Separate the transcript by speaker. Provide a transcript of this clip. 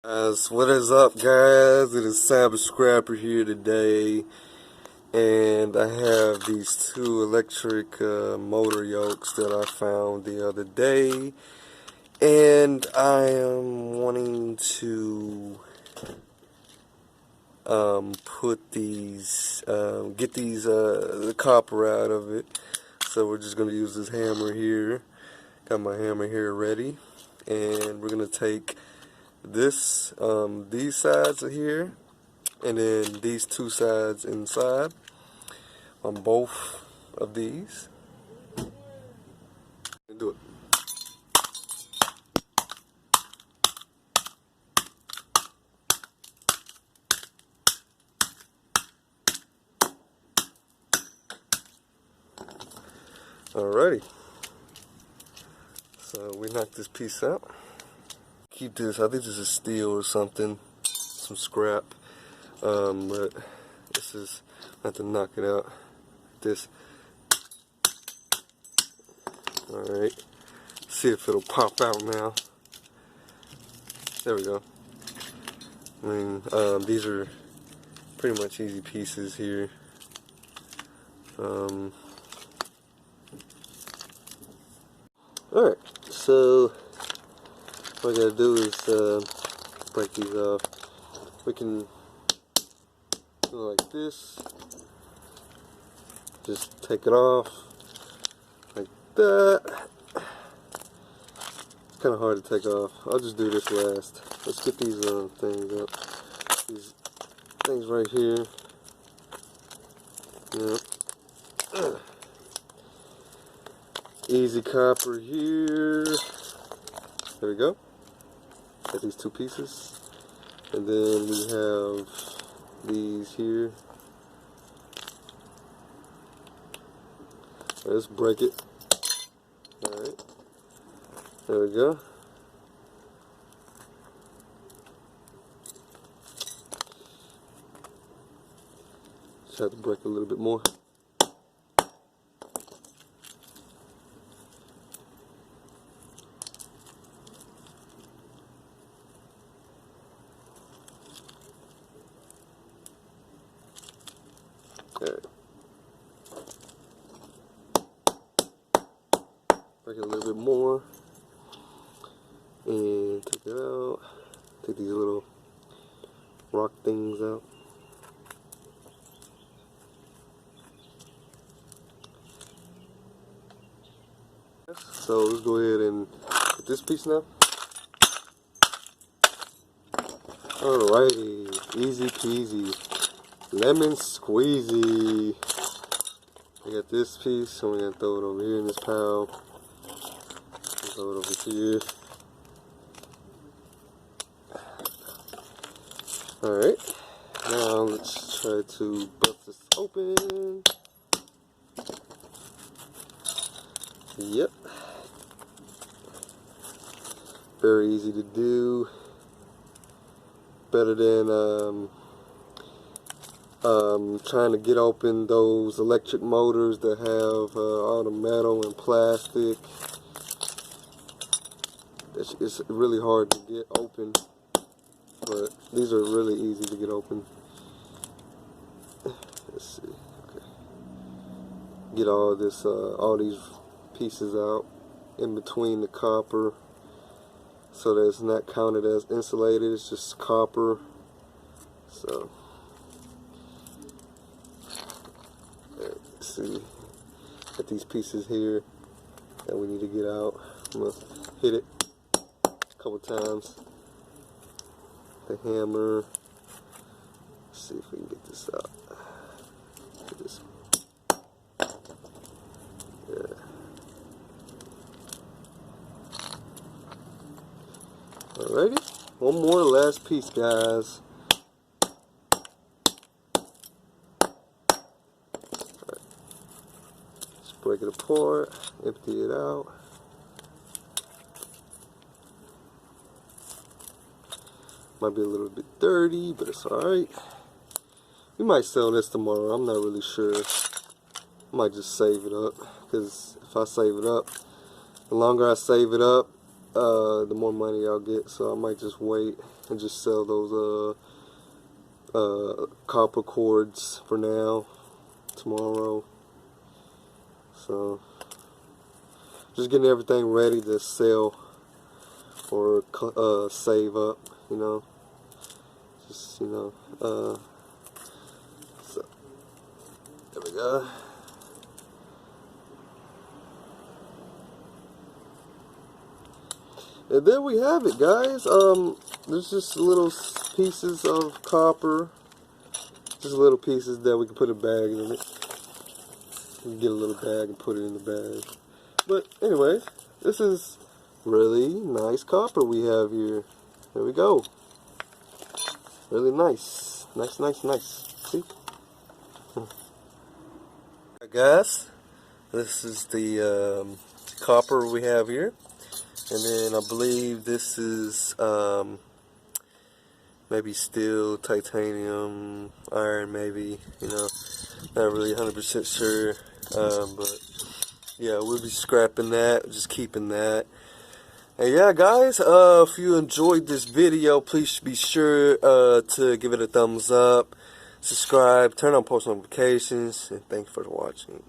Speaker 1: What is up, guys? It is Cyber Scrapper here today, and I have these two electric motor yokes that I found the other day, and I am wanting to put these, get these the copper out of it. So we're just gonna use this hammer here. Got my hammer here ready, and we're gonna take this these sides are here, and then these two sides inside on both of these. Do it. Alrighty. So we knock this piece out. Keep this. I think this is steel or something, some scrap. But this is, I have to knock it out. This. Alright. See if it'll pop out now. There we go. I mean, these are pretty much easy pieces here. Alright, so what I gotta do is break these off. We can go like this. Just take it off like that. It's kind of hard to take off. I'll just do this last. Let's get these things up. These things right here. Yep. Easy copper here. There we go. Got these two pieces. And then we have these here. Let's break it. Alright. There we go. Just have to break a little bit more. Alright. Break it a little bit more and take it out. Take these little rock things out. So let's go ahead and put this piece now. Alrighty, easy peasy. Lemon squeezy. I got this piece, so we're gonna throw it over here in this pile. Throw it over here. Alright, now let's try to bust this open. Yep. Very easy to do. Better than trying to get open those electric motors that have all the metal and plastic. It's really hard to get open, but these are really easy to get open. Let's see. Okay. Get all this, all these pieces out in between the copper, so that it's not counted as insulated. It's just copper. So. See, got these pieces here that we need to get out. I'm gonna hit it a couple times. The hammer. Let's see if we can get this out. Get this. Yeah. Alrighty. One more last piece, guys. Break it apart, empty it out. Might be a little bit dirty, but it's alright. We might sell this tomorrow, I'm not really sure. I might just save it up, because if I save it up, the longer I save it up, the more money I'll get, so I might just wait. and just sell those copper cords for now, tomorrow. So just getting everything ready to sell or save up, you know. Just, you know, so there we go. And there we have it, guys. There's just little pieces of copper, just little pieces that we can put a bag in it. You can get a little bag and put it in the bag. But anyways, this is really nice copper we have here. There we go. Really nice. Nice, nice, nice. See? Alright, guys. This is the copper we have here. And then I believe this is maybe steel, titanium, iron maybe, you know. Not really 100% sure. But yeah, we'll be scrapping that, just keeping that. And yeah, guys, if you enjoyed this video, please be sure to give it a thumbs up, subscribe, turn on post notifications, and thanks for watching.